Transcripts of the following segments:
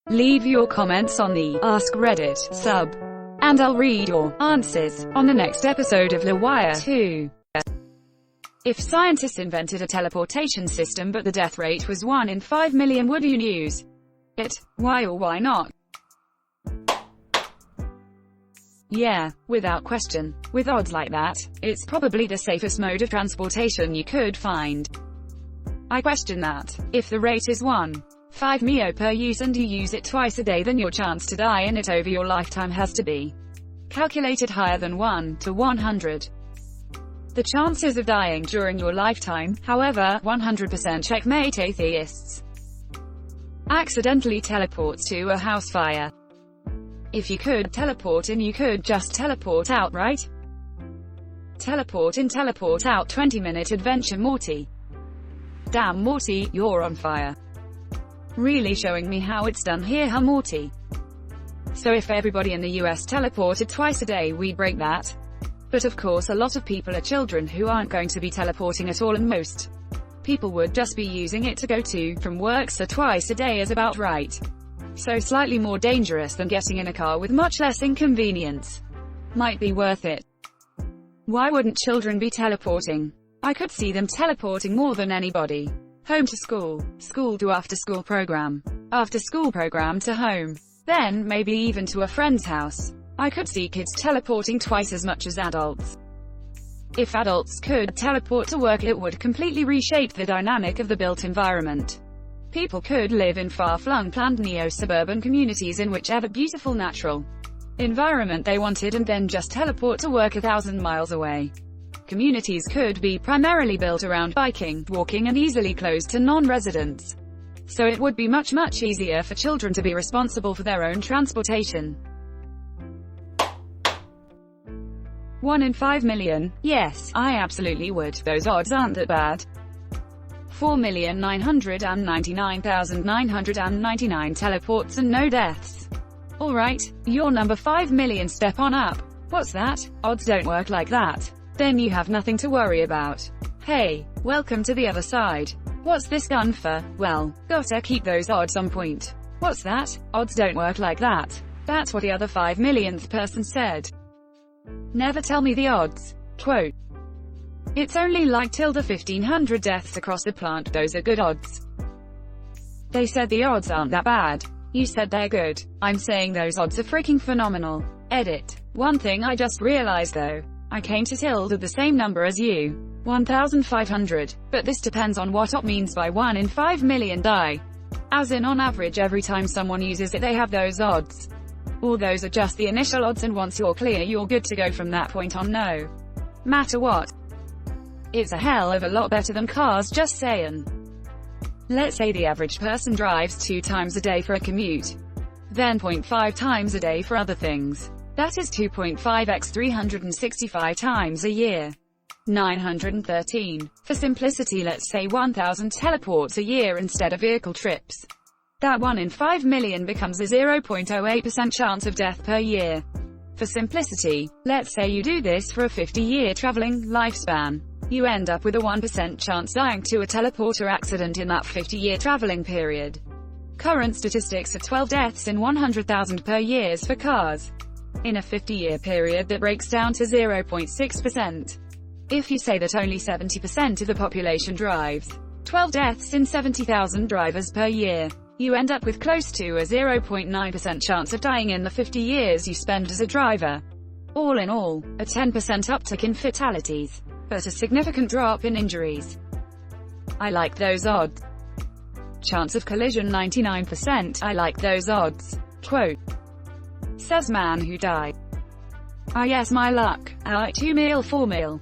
Leave your comments on the Ask Reddit sub, and I'll read your answers on the next episode of LWIAR 2. If scientists invented a teleportation system but the death rate was 1 in 5 million, would you use it? Why or why not? Yeah, without question. With odds like that, it's probably the safest mode of transportation you could find. I question that. If the rate is 1/5 millio per use and you use it twice a day, then your chance to die in it over your lifetime has to be calculated higher than 1 to 100. The chances of dying during your lifetime, however, 100% checkmate atheists. Accidentally teleports to a house fire. If you could teleport in, you could just teleport out, right? Teleport in, teleport out. 20-minute adventure, Morty. Damn, Morty, you're on fire. Really showing me how it's done here, huh, Morty? So if everybody in the US teleported twice a day, we'd break that. But of course a lot of people are children who aren't going to be teleporting at all, and most people would just be using it to go to from work, so twice a day is about right. So slightly more dangerous than getting in a car with much less inconvenience. Might be worth it. Why wouldn't children be teleporting? I could see them teleporting more than anybody. Home to school, school to after school program to home, then maybe even to a friend's house. I could see kids teleporting twice as much as adults. If adults could teleport to work, it would completely reshape the dynamic of the built environment. People could live in far-flung planned neo-suburban communities in whichever beautiful natural environment they wanted, and then just teleport to work 1,000 miles away. Communities could be primarily built around biking, walking, and easily closed to non-residents. So it would be much easier for children to be responsible for their own transportation. 1 in 5 million? Yes, I absolutely would. Those odds aren't that bad. 4,999,999 teleports and no deaths. Alright, you're number 5 million, step on up. What's that? Odds don't work like that. Then you have nothing to worry about. Hey, welcome to the other side. What's this gun for? Well, gotta keep those odds on point. What's that? Odds don't work like that. That's what the other 5 millionth person said. Never tell me the odds. Quote. It's only like 1,500 deaths across the plant. Those are good odds. They said the odds aren't that bad. You said they're good. I'm saying those odds are freaking phenomenal. Edit. One thing I just realized though. I came to tilde the same number as you. 1,500. But this depends on what OP means by 1 in 5 million die. As in, on average, every time someone uses it they have those odds. Or those are just the initial odds, and once you're clear you're good to go from that point on, no matter what. It's a hell of a lot better than cars, just saying. Let's say the average person drives 2 times a day for a commute. Then 0.5 times a day for other things. That is 2.5x 365 times a year. 913. For simplicity, let's say 1,000 teleports a year instead of vehicle trips. That 1 in 5 million becomes a 0.08% chance of death per year. For simplicity, let's say you do this for a 50-year traveling lifespan. You end up with a 1% chance dying to a teleporter accident in that 50-year traveling period. Current statistics are 12 deaths in 100,000 per year for cars. In a 50-year period, that breaks down to 0.6%. If you say that only 70% of the population drives, 12 deaths in 70,000 drivers per year, you end up with close to a 0.9% chance of dying in the 50 years you spend as a driver. All in all, a 10% uptick in fatalities, but a significant drop in injuries. I like those odds. Chance of collision 99%. I like those odds. Quote. Says man who died. Ah yes, my luck. 2 mil, 4 mil.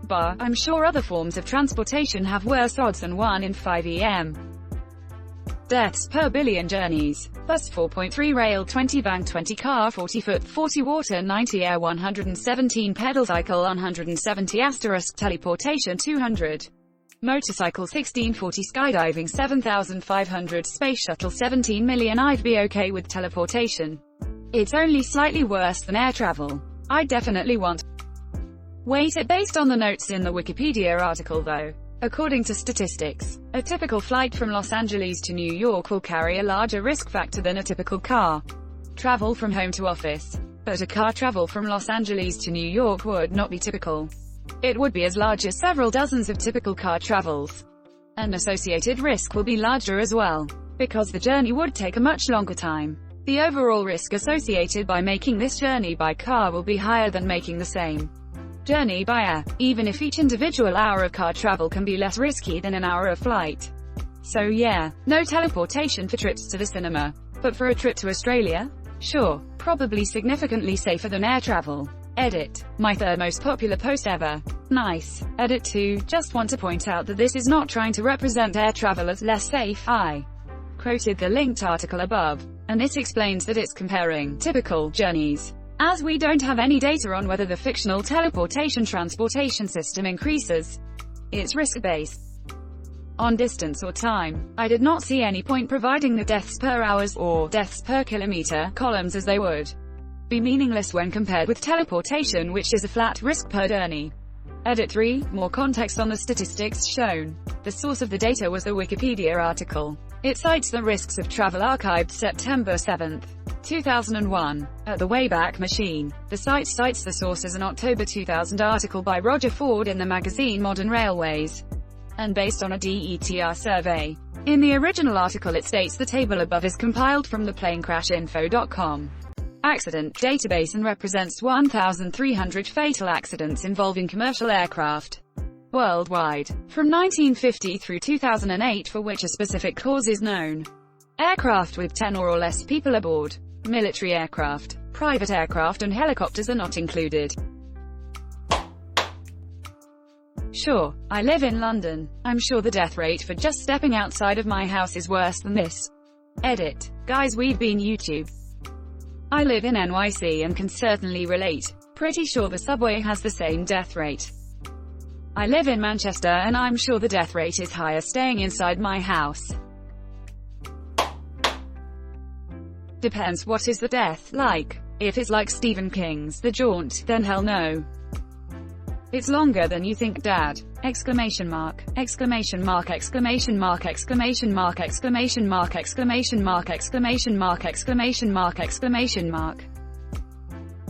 Bah, I'm sure other forms of transportation have worse odds than 1 in 5 em. Deaths per billion journeys. Bus 4.3, rail 20, bank 20, car 40, foot 40, water 90, air 117, pedal cycle 170, asterisk teleportation 200. Motorcycle 1640, skydiving 7,500, space shuttle 17 million. I'd be okay with teleportation. It's only slightly worse than air travel. I definitely want. Wait, it based on the notes in the Wikipedia article though. According to statistics, a typical flight from Los Angeles to New York will carry a larger risk factor than a typical car travel from home to office. But a car travel from Los Angeles to New York would not be typical. It would be as large as several dozens of typical car travels. And associated risk will be larger as well, because the journey would take a much longer time. The overall risk associated by making this journey by car will be higher than making the same journey by air, even if each individual hour of car travel can be less risky than an hour of flight. So yeah, no teleportation for trips to the cinema. But for a trip to Australia? Sure, probably significantly safer than air travel. Edit. My third most popular post ever. Nice. Edit 2. Just want to point out that this is not trying to represent air travel as less safe. I quoted the linked article above, and it explains that it's comparing typical journeys, as we don't have any data on whether the fictional teleportation transportation system increases its risk base on distance or time. I did not see any point providing the deaths per hours or deaths per kilometer columns, as they would be meaningless when compared with teleportation, which is a flat risk per journey. Edit 3. More context on the statistics shown. The source of the data was a Wikipedia article. It cites the Risks of Travel archived September 7, 2001, at the Wayback Machine. The site cites the source as an October 2000 article by Roger Ford in the magazine Modern Railways, and based on a DETR survey. In the original article it states the table above is compiled from the planecrashinfo.com accident database and represents 1,300 fatal accidents involving commercial aircraft worldwide, from 1950 through 2008, for which a specific cause is known. Aircraft with 10 or less people aboard, military aircraft, private aircraft and helicopters are not included. Sure, I live in London. I'm sure the death rate for just stepping outside of my house is worse than this. Edit. Guys, we've been YouTube. I live in NYC and can certainly relate. Pretty sure the subway has the same death rate. I live in Manchester and I'm sure the death rate is higher staying inside my house. Depends what is the death like. If it's like Stephen King's The Jaunt, then hell no. It's longer than you think, Dad! Exclamation mark, exclamation mark, exclamation mark, exclamation mark, exclamation mark, exclamation mark, exclamation mark, exclamation mark, exclamation mark.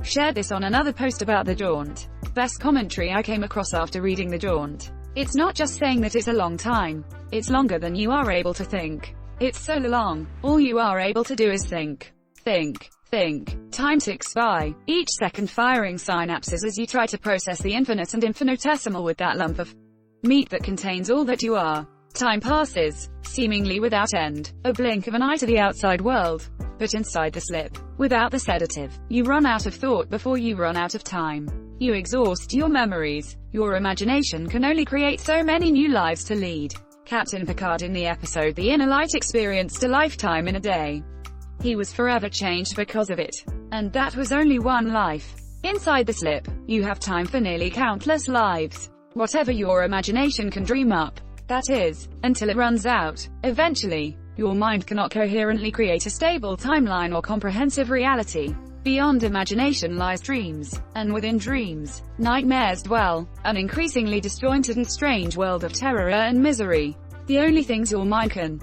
Shared this on another post about The Jaunt. Best commentary I came across after reading The Jaunt. It's not just saying that it's a long time. It's longer than you are able to think. It's so long, all you are able to do is think. Think. Think. Time ticks by, each second firing synapses as you try to process the infinite and infinitesimal with that lump of meat that contains all that you are. Time passes, seemingly without end, a blink of an eye to the outside world. But inside the slip, without the sedative, you run out of thought before you run out of time. You exhaust your memories. Your imagination can only create so many new lives to lead. Captain Picard in the episode The Inner Light experienced a lifetime in a day. He was forever changed because of it. And that was only one life. Inside the slip, you have time for nearly countless lives. Whatever your imagination can dream up. That is, until it runs out. Eventually, your mind cannot coherently create a stable timeline or comprehensive reality. Beyond imagination lies dreams, and within dreams, nightmares dwell, an increasingly disjointed and strange world of terror and misery. The only things your mind can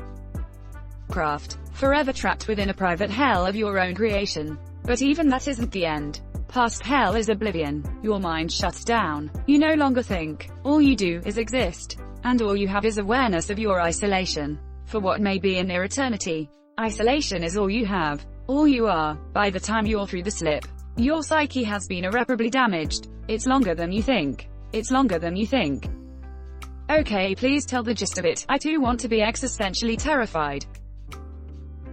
craft, forever trapped within a private hell of your own creation. But even that isn't the end. Past hell is oblivion. Your mind shuts down. You no longer think. All you do is exist. And all you have is awareness of your isolation. For what may be a near eternity. Isolation is all you have. All you are. By the time you're through the slip, your psyche has been irreparably damaged. It's longer than you think. It's longer than you think. Okay, please tell the gist of it. I too want to be existentially terrified.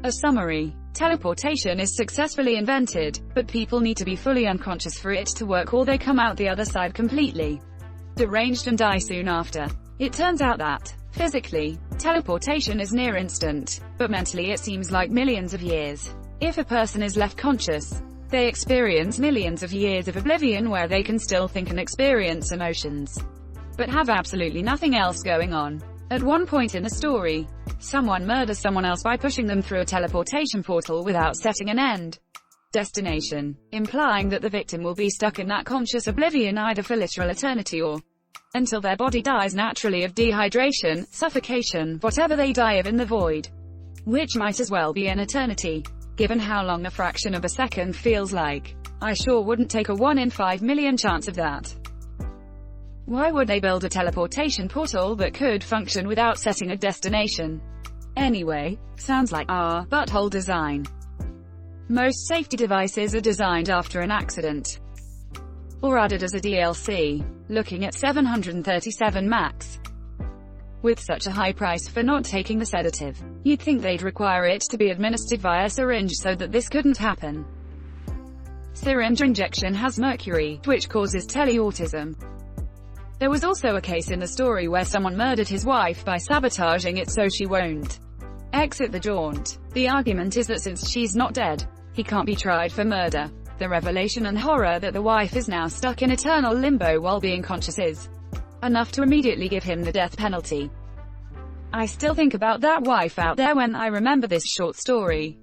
A summary. Teleportation is successfully invented, but people need to be fully unconscious for it to work or they come out the other side completely deranged and die soon after. It turns out that, physically, teleportation is near instant, but mentally it seems like millions of years. If a person is left conscious, they experience millions of years of oblivion where they can still think and experience emotions, but have absolutely nothing else going on. At one point in the story, someone murders someone else by pushing them through a teleportation portal without setting an end destination, implying that the victim will be stuck in that conscious oblivion either for literal eternity or until their body dies naturally of dehydration, suffocation, whatever they die of in the void. Which might as well be an eternity. Given how long a fraction of a second feels like, I sure wouldn't take a 1 in 5 million chance of that. Why would they build a teleportation portal that could function without setting a destination? Anyway, sounds like our butthole design. Most safety devices are designed after an accident, or added as a DLC, looking at 737 max. With such a high price for not taking the sedative, you'd think they'd require it to be administered via syringe so that this couldn't happen. Syringe injection has mercury, which causes teleautism. There was also a case in the story where someone murdered his wife by sabotaging it so she won't exit the jaunt. The argument is that since she's not dead, he can't be tried for murder. The revelation and horror that the wife is now stuck in eternal limbo while being conscious is enough to immediately give him the death penalty. I still think about that wife out there when I remember this short story.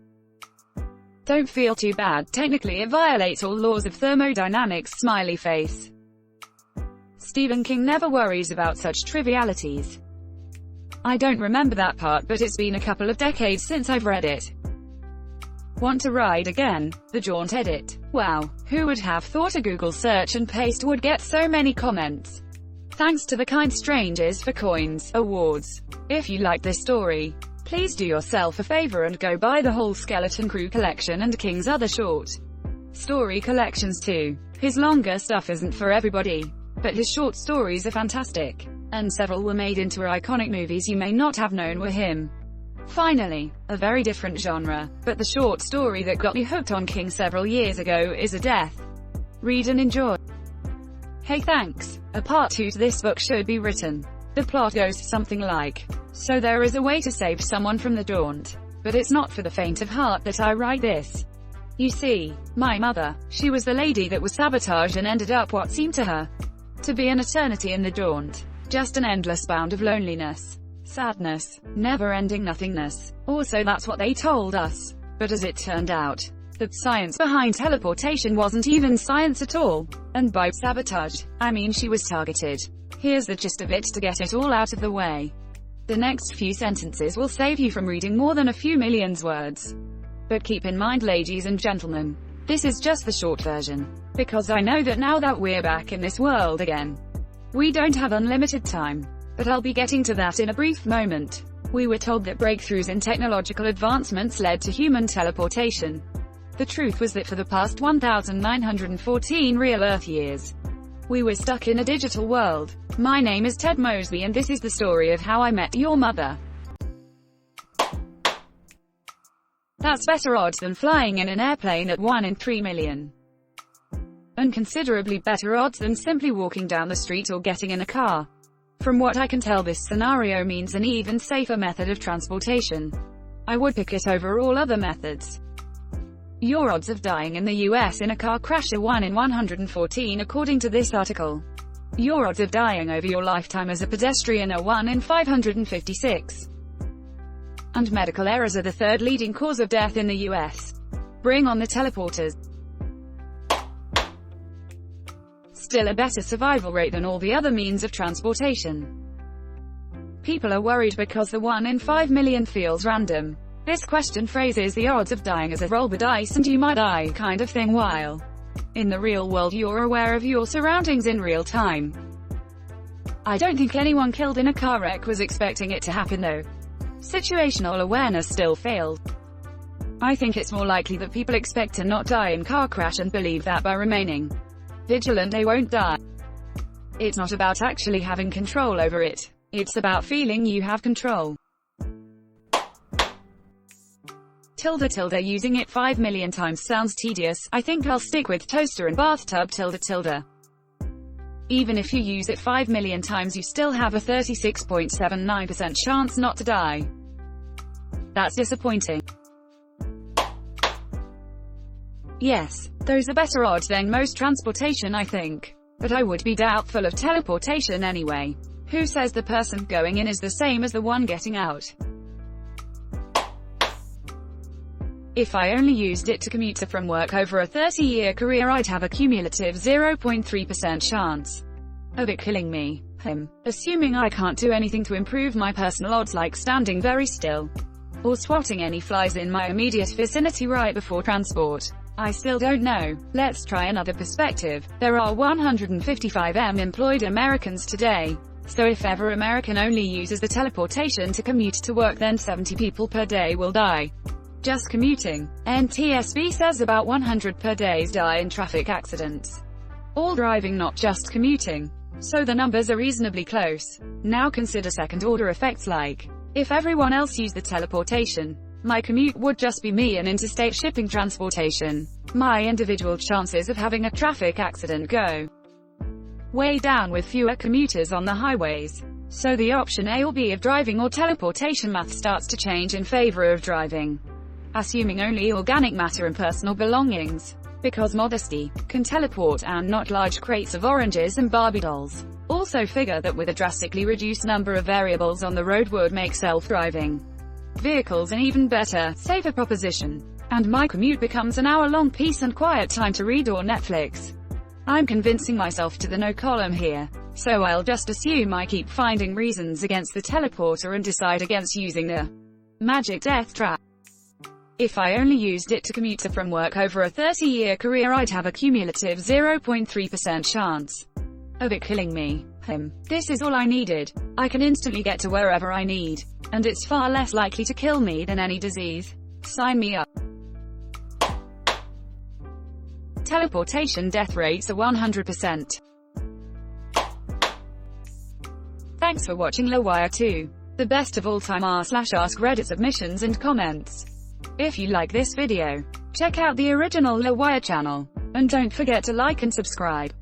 Don't feel too bad, technically it violates all laws of thermodynamics, smiley face. Stephen King never worries about such trivialities. I don't remember that part, but it's been a couple of decades since I've read it. Want to ride again? The Jaunt edit. Wow, who would have thought a Google search and paste would get so many comments? Thanks to the kind strangers for coins awards. If you like this story, please do yourself a favor and go buy the whole Skeleton Crew collection and King's other short story collections too. His longer stuff isn't for everybody, but his short stories are fantastic, and several were made into iconic movies you may not have known were him. Finally, a very different genre, but the short story that got me hooked on King several years ago is A Death. Read and enjoy. Hey, thanks. A part 2 to this book should be written. The plot goes something like, so there is a way to save someone from the jaunt, but it's not for the faint of heart that I write this. You see, my mother, she was the lady that was sabotaged and ended up what seemed to her to be an eternity in the jaunt. Just an endless bound of loneliness, sadness, never-ending nothingness. Also, that's what they told us. But as it turned out, the science behind teleportation wasn't even science at all. And by sabotage, I mean she was targeted. Here's the gist of it to get it all out of the way. The next few sentences will save you from reading more than a few million words. But keep in mind, ladies and gentlemen, this is just the short version. Because I know that now that we're back in this world again, we don't have unlimited time. But I'll be getting to that in a brief moment. We were told that breakthroughs in technological advancements led to human teleportation. The truth was that for the past 1,914 real Earth years, we were stuck in a digital world. My name is Ted Mosby and this is the story of how I met your mother. That's better odds than flying in an airplane at 1 in 3 million. And considerably better odds than simply walking down the street or getting in a car. From what I can tell, this scenario means an even safer method of transportation. I would pick it over all other methods. Your odds of dying in the US in a car crash are 1 in 114 according to this article. Your odds of dying over your lifetime as a pedestrian are 1 in 556. And medical errors are the third leading cause of death in the US. Bring on the teleporters. Still a better survival rate than all the other means of transportation. People are worried because the 1 in 5 million feels random. This question phrases the odds of dying as a roll the dice and you might die kind of thing, while in the real world you're aware of your surroundings in real time. I don't think anyone killed in a car wreck was expecting it to happen though. Situational awareness still failed. I think it's more likely that people expect to not die in car crash and believe that by remaining vigilant they won't die. It's not about actually having control over it. It's about feeling you have control. Tilde using it 5 million times sounds tedious. I think I'll stick with toaster and bathtub tilde. Even if you use it 5 million times you still have a 36.79% chance not to die. That's disappointing. Yes, those are better odds than most transportation I think. But I would be doubtful of teleportation anyway. Who says the person going in is the same as the one getting out? If I only used it to commute to from work over a 30-year career I'd have a cumulative 0.3% chance. of it killing me. Assuming I can't do anything to improve my personal odds like standing very still, or swatting any flies in my immediate vicinity right before transport. I still don't know. Let's try another perspective. There are 155 employed Americans today. So if every American only uses the teleportation to commute to work, then 70 people per day will die just commuting. NTSB says about 100 per day die in traffic accidents. All driving, not just commuting. So the numbers are reasonably close. Now consider second-order effects like, if everyone else used the teleportation, my commute would just be me and interstate shipping transportation. My individual chances of having a traffic accident go way down with fewer commuters on the highways. So the option A or B of driving or teleportation math starts to change in favor of driving. Assuming only organic matter and personal belongings, because modesty can teleport and not large crates of oranges and Barbie dolls. Also figure that with a drastically reduced number of variables on the road would make self-driving vehicles an even better, safer proposition. And my commute becomes an hour-long peace and quiet time to read or Netflix. I'm convincing myself to the no column here, so I'll just assume I keep finding reasons against the teleporter and decide against using the magic death trap. If I only used it to commute to from work over a 30-year career, I'd have a cumulative 0.3% chance of it killing me. This is all I needed. I can instantly get to wherever I need, and it's far less likely to kill me than any disease. Sign me up. Teleportation death rates are 100%. Thanks for watching LWIAR 2. The best of all time r/AskReddit submissions and comments. If you like this video, check out the original LWIAR channel, and don't forget to like and subscribe.